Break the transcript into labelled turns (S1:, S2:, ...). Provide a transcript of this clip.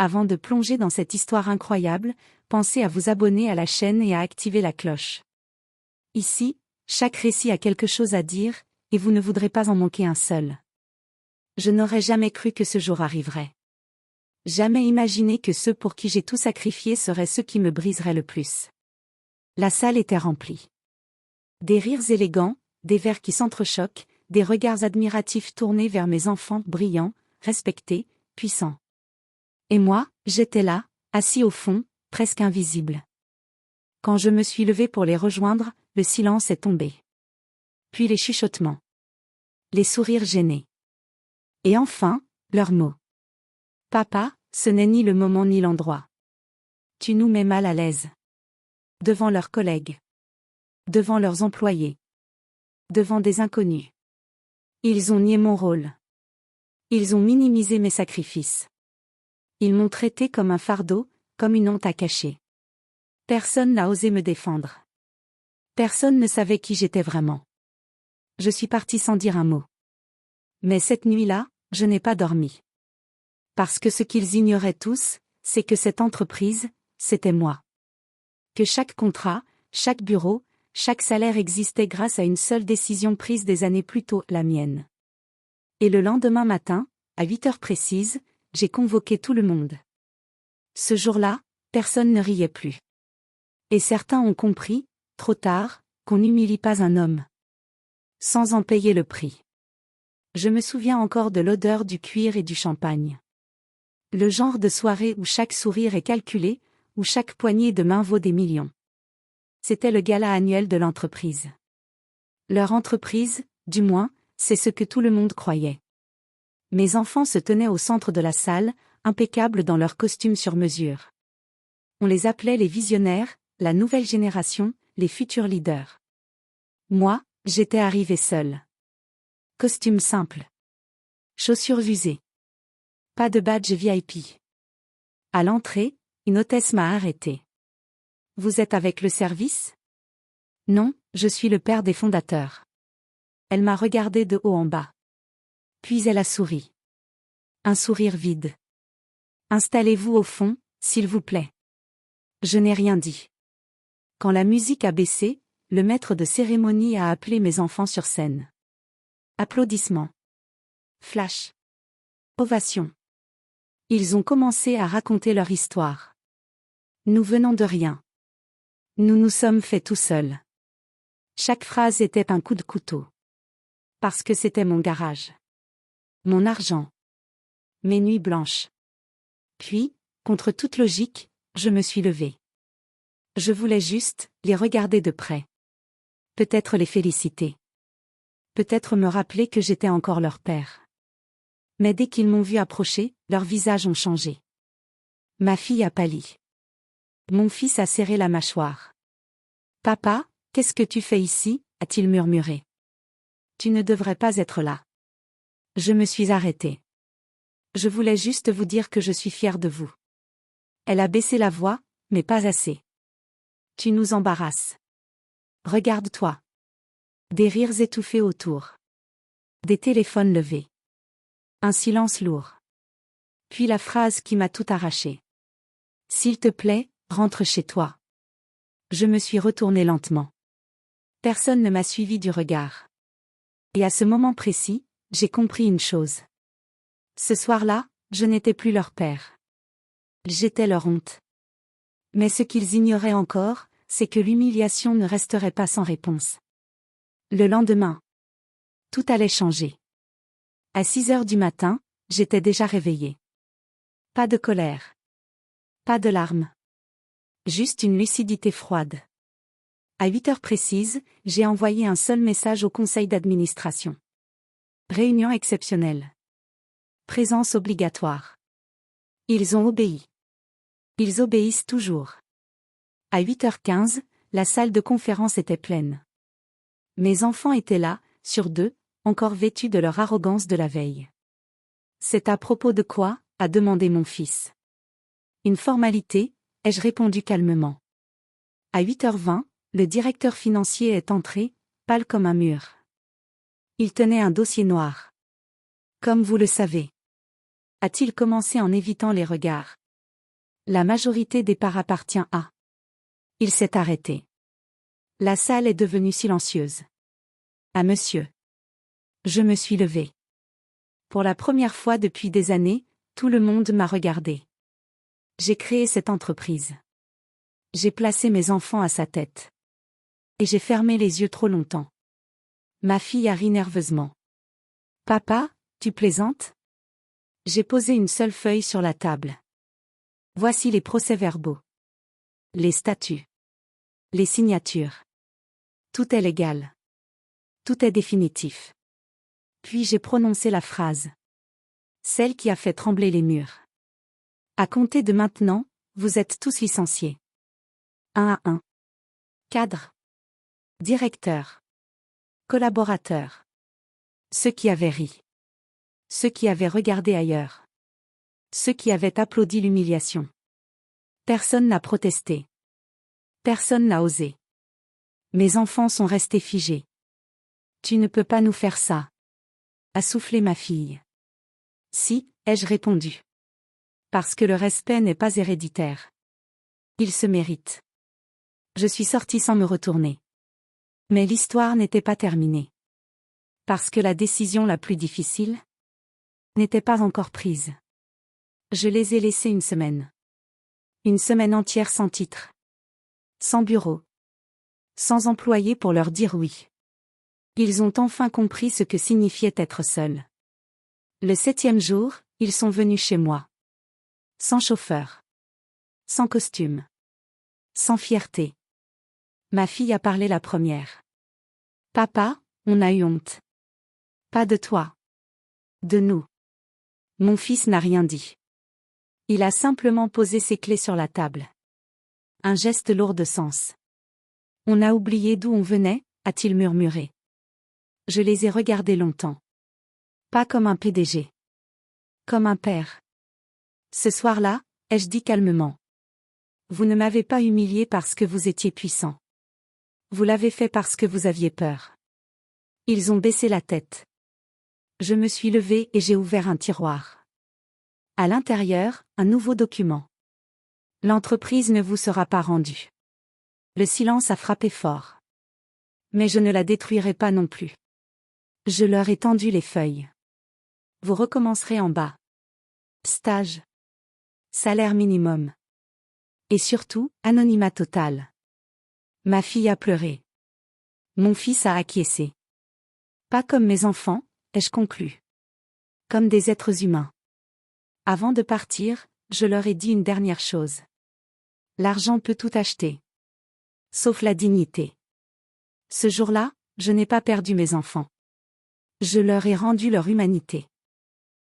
S1: Avant de plonger dans cette histoire incroyable, pensez à vous abonner à la chaîne et à activer la cloche. Ici, chaque récit a quelque chose à dire, et vous ne voudrez pas en manquer un seul. Je n'aurais jamais cru que ce jour arriverait. Jamais imaginé que ceux pour qui j'ai tout sacrifié seraient ceux qui me briseraient le plus. La salle était remplie. Des rires élégants, des verres qui s'entrechoquent, des regards admiratifs tournés vers mes enfants brillants, respectés, puissants. Et moi, j'étais là, assis au fond, presque invisible. Quand je me suis levé pour les rejoindre, le silence est tombé. Puis les chuchotements. Les sourires gênés. Et enfin, leurs mots. Papa, ce n'est ni le moment ni l'endroit. Tu nous mets mal à l'aise. Devant leurs collègues. Devant leurs employés. Devant des inconnus. Ils ont nié mon rôle. Ils ont minimisé mes sacrifices. Ils m'ont traité comme un fardeau, comme une honte à cacher. Personne n'a osé me défendre. Personne ne savait qui j'étais vraiment. Je suis partie sans dire un mot. Mais cette nuit-là, je n'ai pas dormi. Parce que ce qu'ils ignoraient tous, c'est que cette entreprise, c'était moi. Que chaque contrat, chaque bureau, chaque salaire existait grâce à une seule décision prise des années plus tôt, la mienne. Et le lendemain matin, à 8 heures précises, j'ai convoqué tout le monde. Ce jour-là, personne ne riait plus. Et certains ont compris, trop tard, qu'on n'humilie pas un homme. Sans en payer le prix. Je me souviens encore de l'odeur du cuir et du champagne. Le genre de soirée où chaque sourire est calculé, où chaque poignée de main vaut des millions. C'était le gala annuel de l'entreprise. Leur entreprise, du moins, c'est ce que tout le monde croyait. Mes enfants se tenaient au centre de la salle, impeccables dans leurs costumes sur mesure. On les appelait les visionnaires, la nouvelle génération, les futurs leaders. Moi, j'étais arrivée seule. Costume simple. Chaussures usées. Pas de badge VIP. À l'entrée, une hôtesse m'a arrêtée. Vous êtes avec le service? Non, je suis le père des fondateurs. Elle m'a regardé de haut en bas. Puis elle a souri. Un sourire vide. Installez-vous au fond, s'il vous plaît. Je n'ai rien dit. Quand la musique a baissé, le maître de cérémonie a appelé mes enfants sur scène. Applaudissements. Flash. Ovation. Ils ont commencé à raconter leur histoire. Nous venons de rien. Nous nous sommes faits tout seuls. Chaque phrase était un coup de couteau. Parce que c'était mon garage. Mon argent. Mes nuits blanches. Puis, contre toute logique, je me suis levée. Je voulais juste les regarder de près. Peut-être les féliciter. Peut-être me rappeler que j'étais encore leur père. Mais dès qu'ils m'ont vu approcher, leurs visages ont changé. Ma fille a pâli. Mon fils a serré la mâchoire. Papa, qu'est-ce que tu fais ici? A-t-il murmuré. Tu ne devrais pas être là. Je me suis arrêtée. Je voulais juste vous dire que je suis fière de vous. Elle a baissé la voix, mais pas assez. Tu nous embarrasses. Regarde-toi. Des rires étouffés autour. Des téléphones levés. Un silence lourd. Puis la phrase qui m'a tout arraché. S'il te plaît, rentre chez toi. Je me suis retournée lentement. Personne ne m'a suivi du regard. Et à ce moment précis, j'ai compris une chose. Ce soir-là, je n'étais plus leur père. J'étais leur honte. Mais ce qu'ils ignoraient encore, c'est que l'humiliation ne resterait pas sans réponse. Le lendemain, tout allait changer. À 6 heures du matin, j'étais déjà réveillée. Pas de colère. Pas de larmes. Juste une lucidité froide. À 8 heures précises, j'ai envoyé un seul message au conseil d'administration. Réunion exceptionnelle. Présence obligatoire. Ils ont obéi. Ils obéissent toujours. À 8h15, la salle de conférence était pleine. Mes enfants étaient là, sur deux, encore vêtus de leur arrogance de la veille. C'est à propos de quoi? A demandé mon fils. Une formalité, ai-je répondu calmement. À 8h20, le directeur financier est entré, pâle comme un mur. Il tenait un dossier noir. Comme vous le savez. A-t-il commencé en évitant les regards. La majorité des parts appartient à. Il s'est arrêté. La salle est devenue silencieuse. À monsieur. Je me suis levé. Pour la première fois depuis des années, tout le monde m'a regardé. J'ai créé cette entreprise. J'ai placé mes enfants à sa tête. Et j'ai fermé les yeux trop longtemps. Ma fille a ri nerveusement. Papa, tu plaisantes? J'ai posé une seule feuille sur la table. Voici les procès-verbaux. Les statuts. Les signatures. Tout est légal. Tout est définitif. Puis j'ai prononcé la phrase. Celle qui a fait trembler les murs. À compter de maintenant, vous êtes tous licenciés. Un à un. Cadre. Directeur. Collaborateur. Ceux qui avaient ri. Ceux qui avaient regardé ailleurs. Ceux qui avaient applaudi l'humiliation. Personne n'a protesté. Personne n'a osé. Mes enfants sont restés figés. Tu ne peux pas nous faire ça. A soufflé ma fille. Si, ai-je répondu. Parce que le respect n'est pas héréditaire. Il se mérite. Je suis sortie sans me retourner. Mais l'histoire n'était pas terminée. Parce que la décision la plus difficile n'était pas encore prise. Je les ai laissés une semaine. Une semaine entière sans titre. Sans bureau. Sans employé pour leur dire oui. Ils ont enfin compris ce que signifiait être seuls. Le 7e jour, ils sont venus chez moi. Sans chauffeur. Sans costume. Sans fierté. Ma fille a parlé la première. Papa, on a eu honte. Pas de toi. De nous. Mon fils n'a rien dit. Il a simplement posé ses clés sur la table. Un geste lourd de sens. On a oublié d'où on venait, a-t-il murmuré. Je les ai regardés longtemps. Pas comme un PDG. Comme un père. Ce soir-là, ai-je dit calmement. Vous ne m'avez pas humilié parce que vous étiez puissant. Vous l'avez fait parce que vous aviez peur. Ils ont baissé la tête. Je me suis levée et j'ai ouvert un tiroir. À l'intérieur, un nouveau document. L'entreprise ne vous sera pas rendue. Le silence a frappé fort. Mais je ne la détruirai pas non plus. Je leur ai tendu les feuilles. Vous recommencerez en bas. Stage. Salaire minimum. Et surtout, anonymat total. Ma fille a pleuré. Mon fils a acquiescé. Pas comme mes enfants, ai-je conclu. Comme des êtres humains. Avant de partir, je leur ai dit une dernière chose. L'argent peut tout acheter. Sauf la dignité. Ce jour-là, je n'ai pas perdu mes enfants. Je leur ai rendu leur humanité.